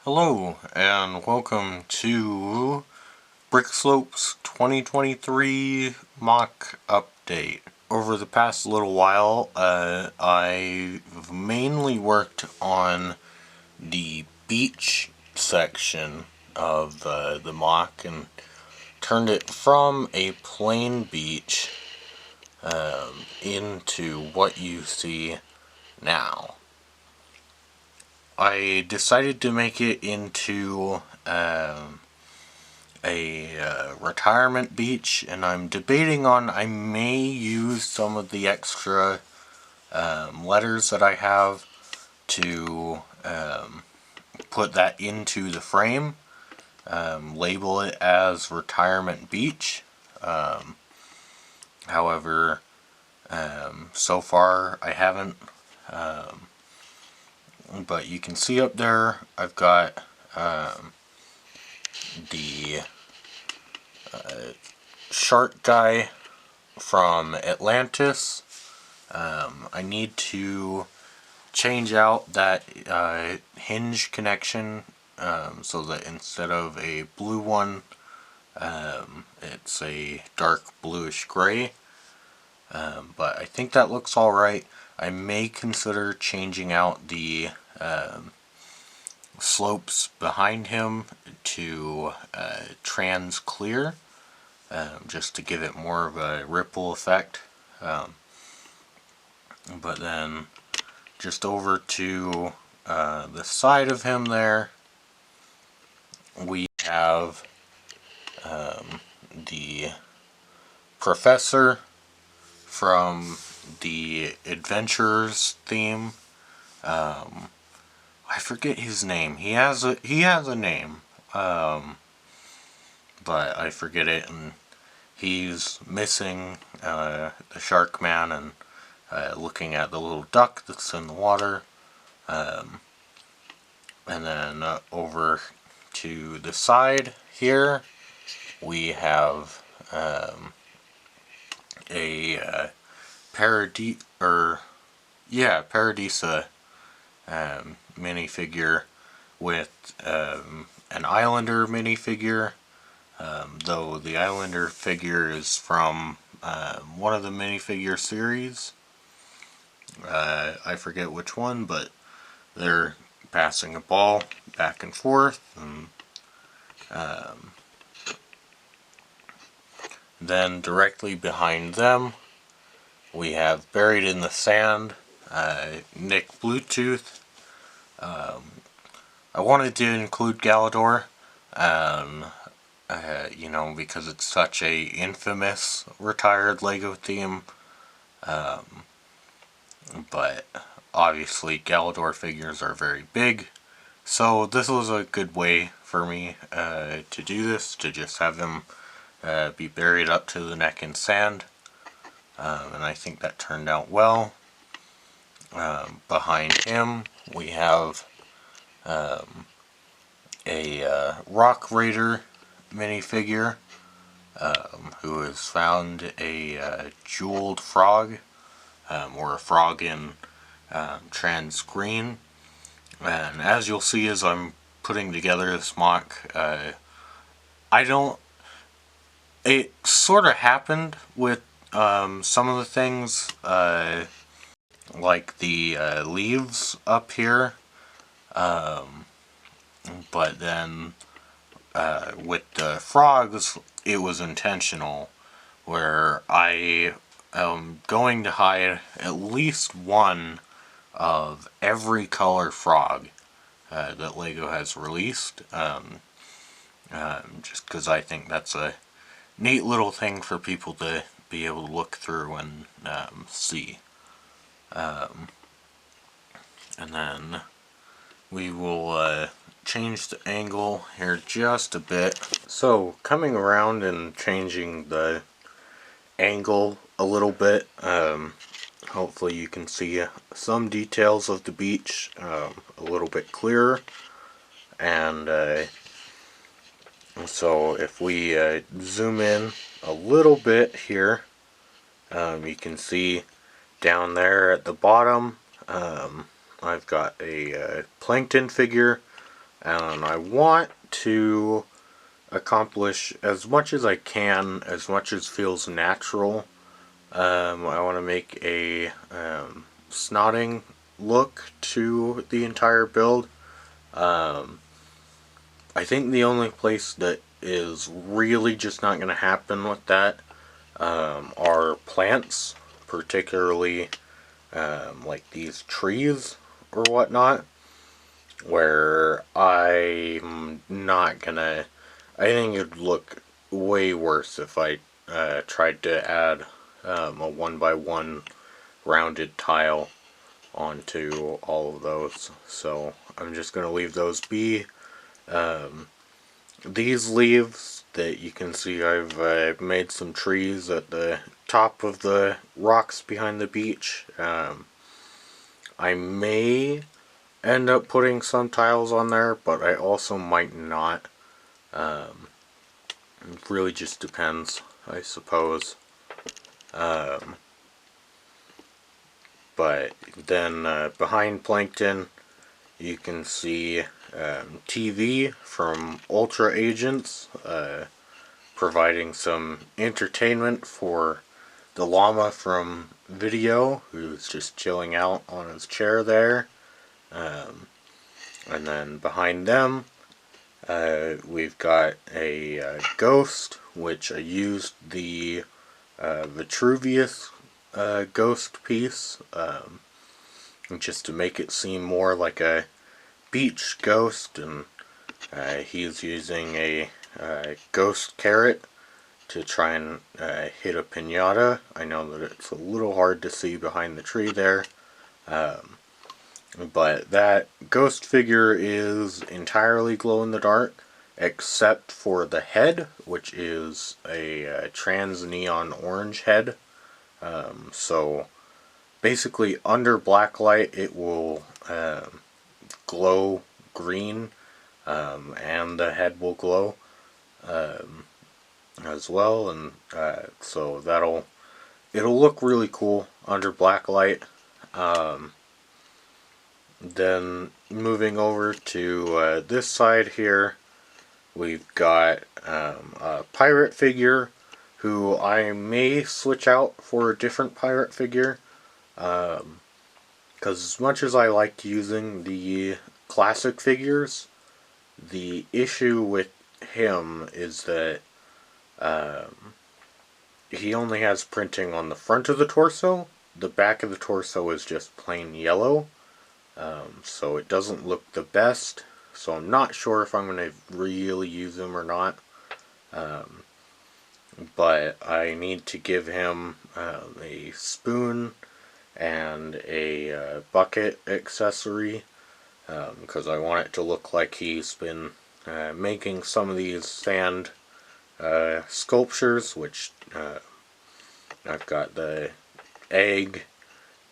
Hello, and welcome to BrickSlopes 2023 MOC update. Over the past little while, I've mainly worked on the beach section of the MOC and turned it from a plain beach into what you see now. I decided to make it into a retirement beach, and I'm debating on I may use some of the extra letters that I have to put that into the frame, label it as retirement beach. However, so far I haven't, but you can see up there I've got the shark guy from Atlantis. I need to change out that hinge connection so that instead of a blue one, it's a dark bluish gray. But I think that looks alright. I may consider changing out the slopes behind him to trans clear, just to give it more of a ripple effect. But then just over to the side of him there, we have the professor from the Adventurers theme. I forget his name. He has a name, but I forget it, and he's missing the shark man and looking at the little duck that's in the water. And then over to the side here, we have a Paradisa minifigure with an Islander minifigure, though the Islander figure is from one of the minifigure series. I forget which one, but they're passing a ball back and forth, and then directly behind them we have buried in the sand Nick Bluetooth. I wanted to include Galador, because it's such a infamous retired LEGO theme, but obviously Galador figures are very big, so this was a good way for me to do this, to just have him be buried up to the neck in sand, and I think that turned out well. Behind him we have a Rock Raider minifigure who has found a jeweled frog, or a frog in trans green. And as you'll see as I'm putting together this mock, it sort of happened with some of the things, like the leaves up here, but then with the frogs it was intentional, where I am going to hide at least one of every color frog that LEGO has released, just because I think that's a neat little thing for people to be able to look through and see. And then we will change the angle here just a bit. So coming around and changing the angle a little bit, hopefully you can see some details of the beach a little bit clearer. And so if we zoom in a little bit here, you can see down there at the bottom, I've got a plankton figure and I want to accomplish as much as I can, as much as feels natural. I want to make a snotting look to the entire build. I think the only place that is really just not going to happen with that are plants, particularly like these trees or whatnot, where I'm not gonna. I think it'd look way worse if I tried to add a 1x1 rounded tile onto all of those. So I'm just gonna leave those be. These leaves that you can see, I've made some trees at the top of the rocks behind the beach. I may end up putting some tiles on there, but I also might not. It really just depends, I suppose. But then behind Plankton, you can see TV from Ultra Agents, providing some entertainment for the llama from Video, who's just chilling out on his chair there. And then behind them, we've got a ghost, which I used the Vitruvius ghost piece just to make it seem more like a beach ghost, and he's using a ghost carrot to try and hit a piñata. I know that it's a little hard to see behind the tree there, but that ghost figure is entirely glow in the dark, except for the head, which is a trans neon orange head. So basically under black light it will glow green, and the head will glow as well, and so it'll look really cool under black light. Then moving over to this side here, we've got a pirate figure who I may switch out for a different pirate figure, because as much as I like using the classic figures, the issue with him is that he only has printing on the front of the torso. The back of the torso is just plain yellow, so it doesn't look the best. So I'm not sure if I'm going to really use him or not. But I need to give him a spoon and a bucket accessory, because I want it to look like he's been making some of these sand sculptures, which I've got the egg,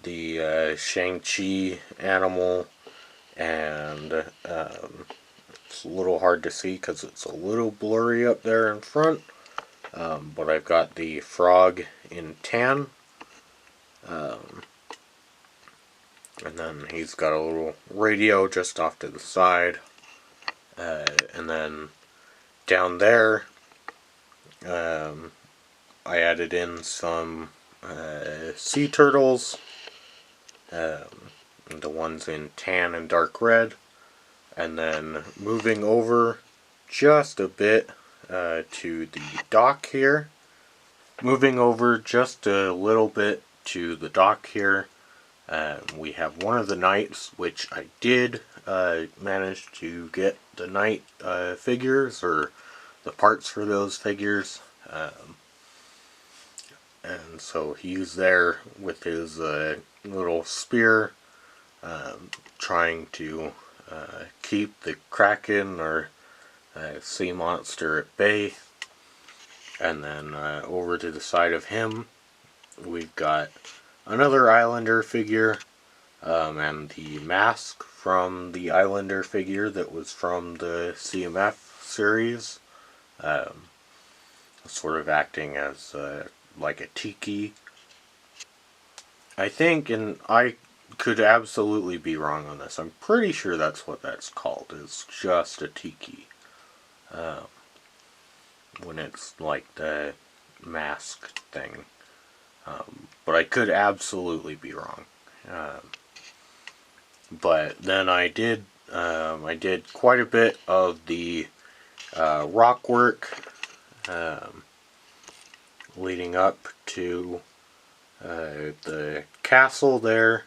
the Shang-Chi animal, and it's a little hard to see because it's a little blurry up there in front, but I've got the frog in tan, and then he's got a little radio just off to the side, and then down there I added in some sea turtles, the ones in tan and dark red, and then moving over just a bit to the dock here. Moving over just a little bit to the dock here, we have one of the knights, which I did manage to get the knight figures, or the parts for those figures. And so he's there with his little spear, trying to keep the Kraken or sea monster at bay. And then over to the side of him, we've got another Islander figure, and the mask from the Islander figure that was from the CMF series, sort of acting as like a tiki. I think, and I could absolutely be wrong on this. I'm pretty sure that's what that's called. It's just a tiki. When it's like the mask thing. But I could absolutely be wrong. But then I did quite a bit of the rock work leading up to the castle there.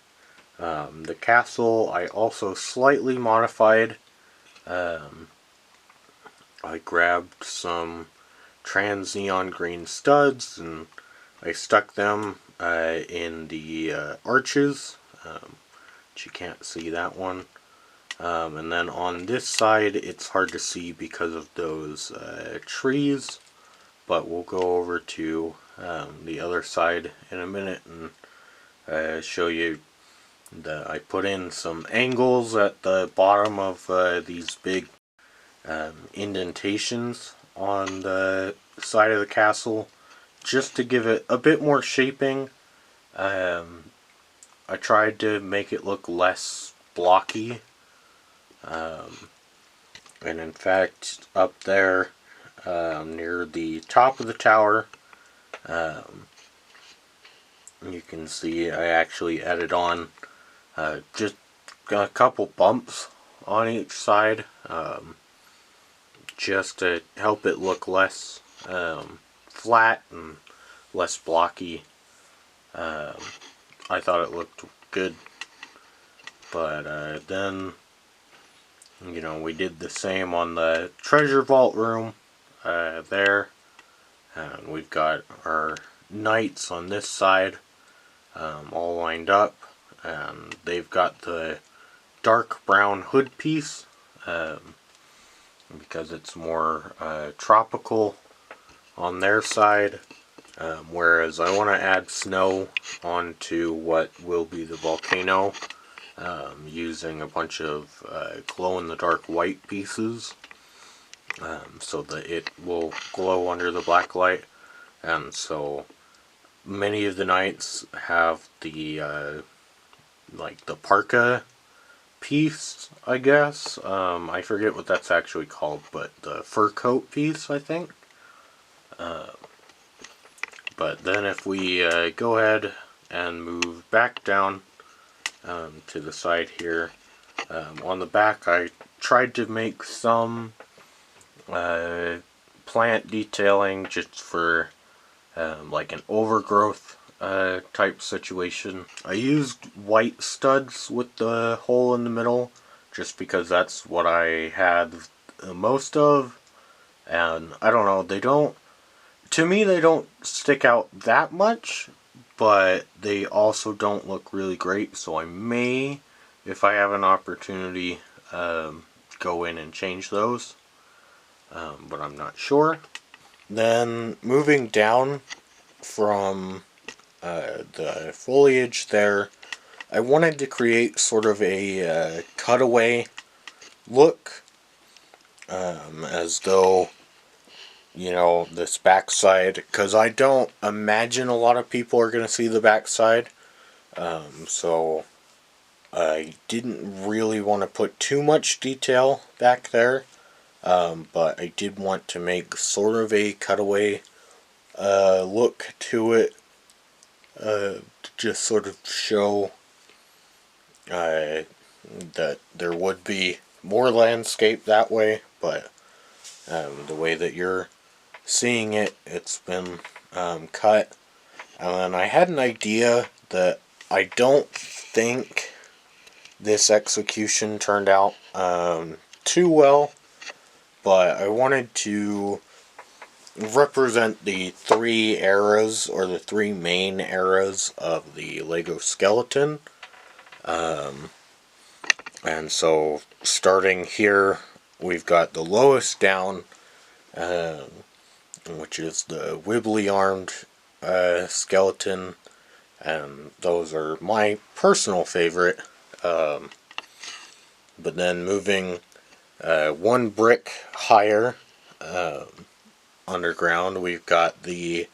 The castle I also slightly modified. I grabbed some trans neon green studs and I stuck them in the arches. But you can't see that one. And then on this side it's hard to see because of those trees, but we'll go over to the other side in a minute and show you that I put in some angles at the bottom of these big indentations on the side of the castle just to give it a bit more shaping. I tried to make it look less blocky. And in fact, up there near the top of the tower, you can see I actually added on just a couple bumps on each side, just to help it look less flat and less blocky. I thought it looked good, but then, you know, we did the same on the treasure vault room there, and we've got our knights on this side all lined up, and they've got the dark brown hood piece because it's more tropical on their side. Whereas I want to add snow onto what will be the volcano, using a bunch of glow-in-the-dark white pieces, so that it will glow under the black light. And so many of the knights have the like the parka piece, I guess. I forget what that's actually called, but the fur coat piece, I think. But then if we go ahead and move back down to the side here, on the back I tried to make some plant detailing just for like an overgrowth type situation. I used white studs with the hole in the middle just because that's what I had most of, and I don't know, to me they don't stick out that much, but they also don't look really great, so I may, if I have an opportunity, go in and change those, but I'm not sure. Then moving down from the foliage there, I wanted to create sort of a cutaway look, as though, you know, this backside, because I don't imagine a lot of people are going to see the backside, so I didn't really want to put too much detail back there, but I did want to make sort of a cutaway look to it, to just sort of show that there would be more landscape that way, but the way that you're seeing it, it's been cut. And then I had an idea that I don't think this execution turned out too well, but I wanted to represent the three eras, or the three main eras of the Lego skeleton. And so starting here, we've got the lowest down, which is the wibbly-armed skeleton, and those are my personal favorite. But then moving one brick higher underground, we've got the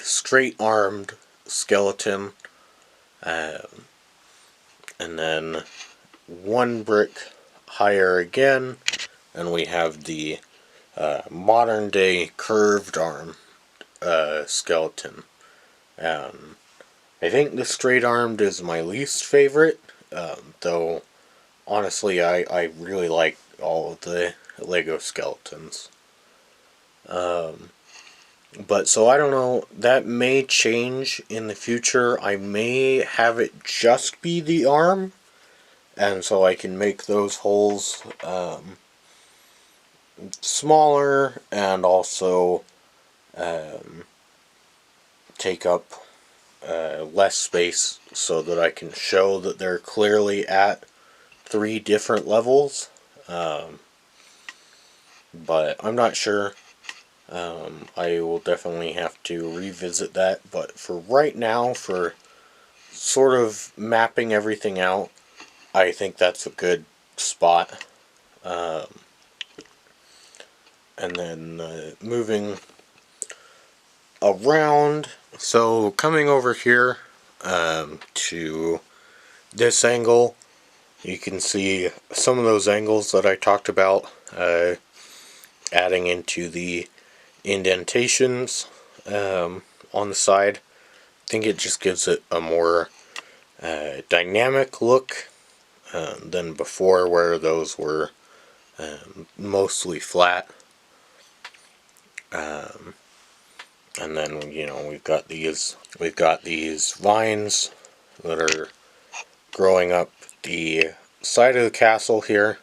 straight-armed skeleton, and then one brick higher again, and we have the modern day curved arm skeleton. I think the straight armed is my least favorite, though honestly I really like all of the Lego skeletons. But so I don't know, that may change in the future. I may have it just be the arm, and so I can make those holes smaller and also take up less space so that I can show that they're clearly at 3 different levels. But I'm not sure. I will definitely have to revisit that, but for right now, for sort of mapping everything out, I think that's a good spot. And then moving around, so coming over here to this angle, you can see some of those angles that I talked about, adding into the indentations on the side. I think it just gives it a more dynamic look than before, where those were mostly flat. And then we've got these vines that are growing up the side of the castle here,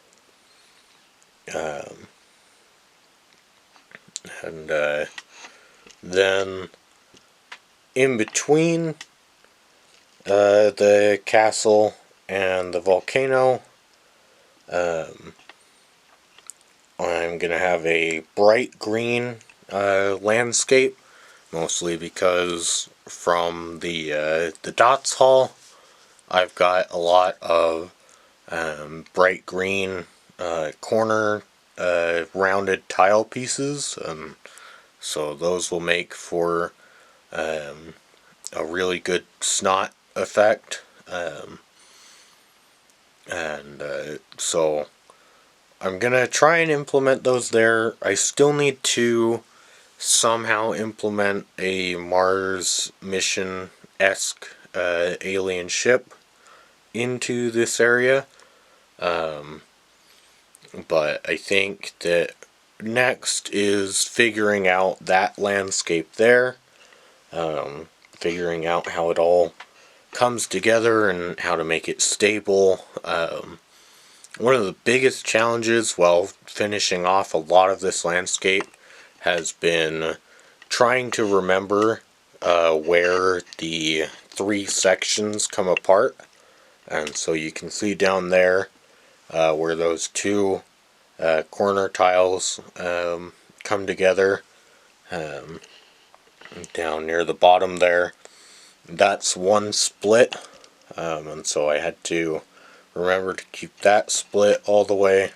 and then in between the castle and the volcano, I'm gonna have a bright green landscape, mostly because from the dots hall I've got a lot of bright green corner rounded tile pieces, so those will make for a really good snot effect, so I'm gonna try and implement those there. I still need to somehow implement a Mars mission-esque alien ship into this area, but I think that next is figuring out that landscape there, figuring out how it all comes together and how to make it stable. One of the biggest challenges while finishing off a lot of this landscape has been trying to remember where the 3 sections come apart. And so you can see down there where those 2 corner tiles come together, down near the bottom there. That's one split, and so I had to remember to keep that split all the way,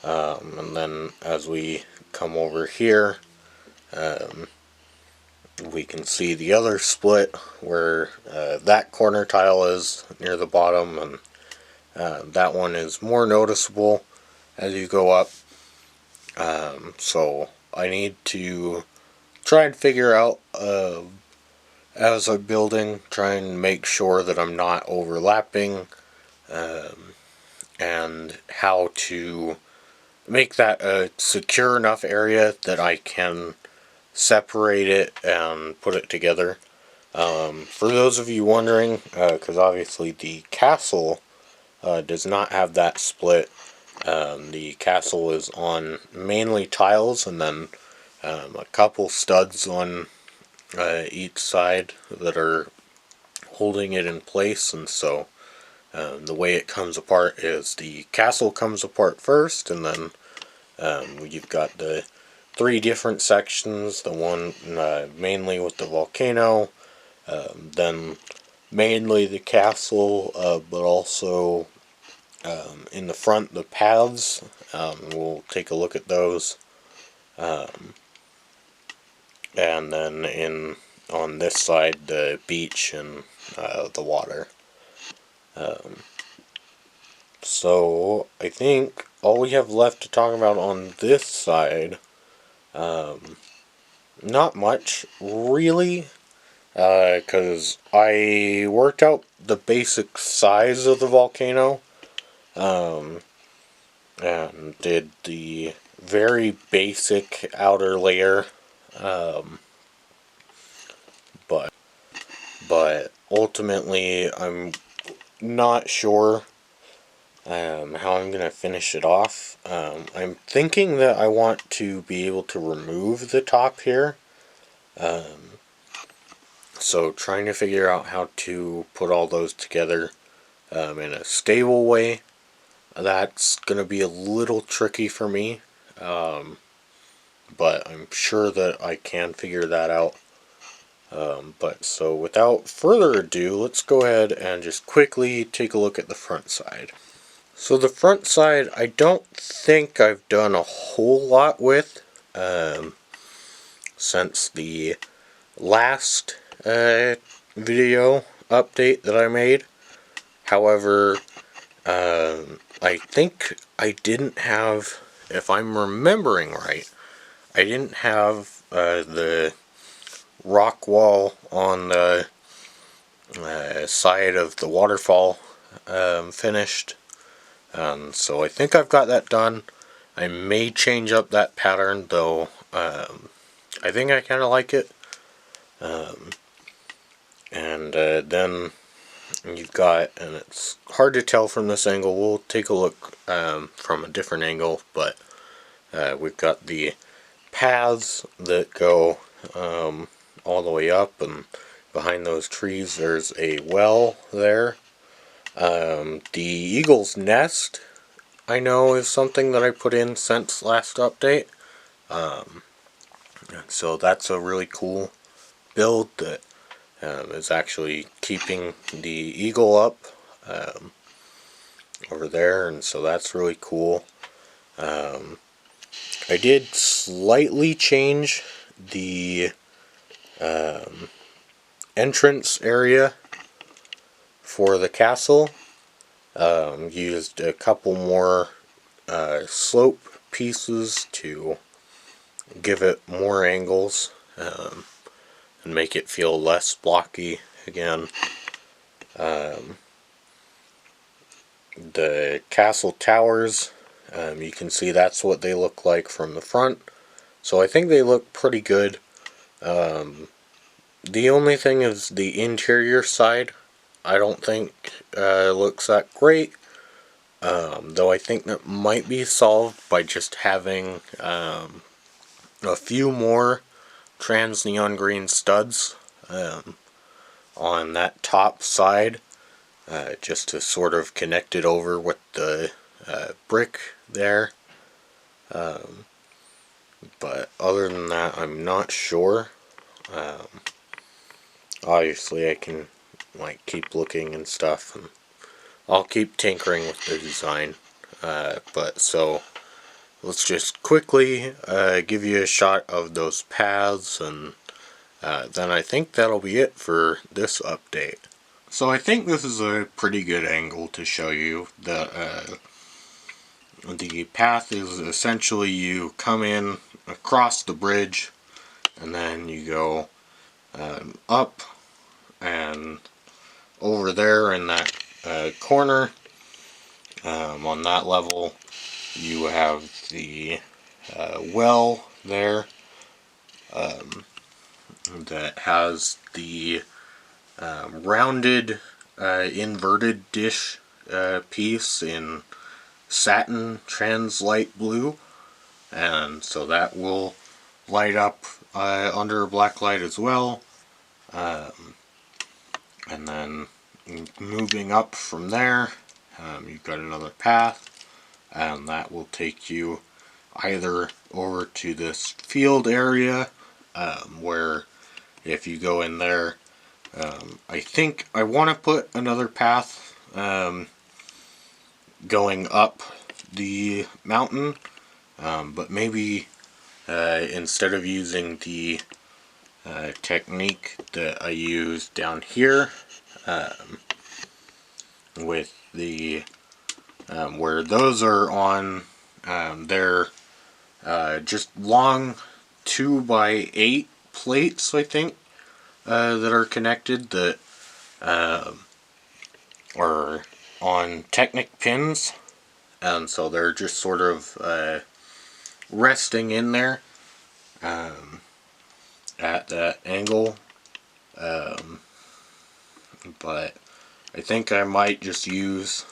and then as we come over here, we can see the other split where that corner tile is near the bottom, and that one is more noticeable as you go up. So I need to try and figure out as I'm building, try and make sure that I'm not overlapping, and how to make that a secure enough area that I can separate it and put it together. For those of you wondering, because obviously the castle does not have that split. The castle is on mainly tiles and then a couple studs on each side that are holding it in place, and so the way it comes apart is the castle comes apart first, and then you've got the 3 different sections, the one mainly with the volcano, then mainly the castle, but also in the front the paths. We'll take a look at those, and then in on this side, the beach and the water. So I think all we have left to talk about on this side, not much really, because I worked out the basic size of the volcano, and did the very basic outer layer, but ultimately I'm not sure how I'm going to finish it off. I'm thinking that I want to be able to remove the top here. So trying to figure out how to put all those together in a stable way. That's going to be a little tricky for me. But I'm sure that I can figure that out. But so without further ado, let's go ahead and just quickly take a look at the front side. So the front side, I don't think I've done a whole lot with since the last video update that I made. However, I think I didn't have, if I'm remembering right, I didn't have the rock wall on the side of the waterfall finished. So I think I've got that done. I may change up that pattern, though I think I kind of like it. And then you've got, and it's hard to tell from this angle, we'll take a look from a different angle, but we've got the paths that go all the way up, and behind those trees there's a well there. The eagle's nest, I know, is something that I put in since last update. So that's a really cool build that is actually keeping the eagle up over there, and so that's really cool. I did slightly change the entrance area for the castle. Used a couple more slope pieces to give it more angles and make it feel less blocky again. The castle towers, you can see that's what they look like from the front. So I think they look pretty good. The only thing is the interior side, I don't think looks that great. Though I think that might be solved by just having a few more trans neon green studs on that top side, just to sort of connect it over with the brick there. But other than that, I'm not sure. Obviously I can keep looking and stuff, and I'll keep tinkering with the design. But so let's just quickly give you a shot of those paths, and then I think that'll be it for this update. So I think this is a pretty good angle to show you that the path is essentially you come in across the bridge, and then you go up and over there in that corner. On that level you have the well there that has the rounded inverted dish piece in satin trans light blue, and so that will light up under a black light as well. And then moving up from there, you've got another path, and that will take you either over to this field area, where if you go in there, I think I want to put another path going up the mountain, but maybe instead of using the technique that I use down here with the where those are on, they're just long 2x8 plates, I think, that are connected, that are on Technic pins, and so they're just sort of resting in there at that angle. But I think I might just use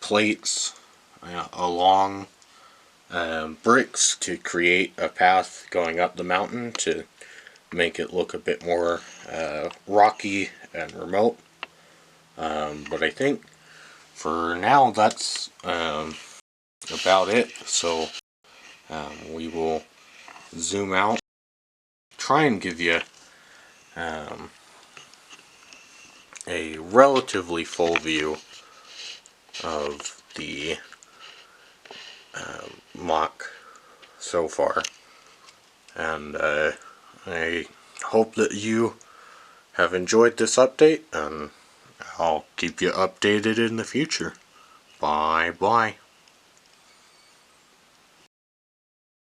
plates along bricks to create a path going up the mountain to make it look a bit more rocky and remote. But I think for now that's about it. So we will zoom out, try and give you a relatively full view of the MOC so far, and I hope that you have enjoyed this update, and I'll keep you updated in the future. Bye bye.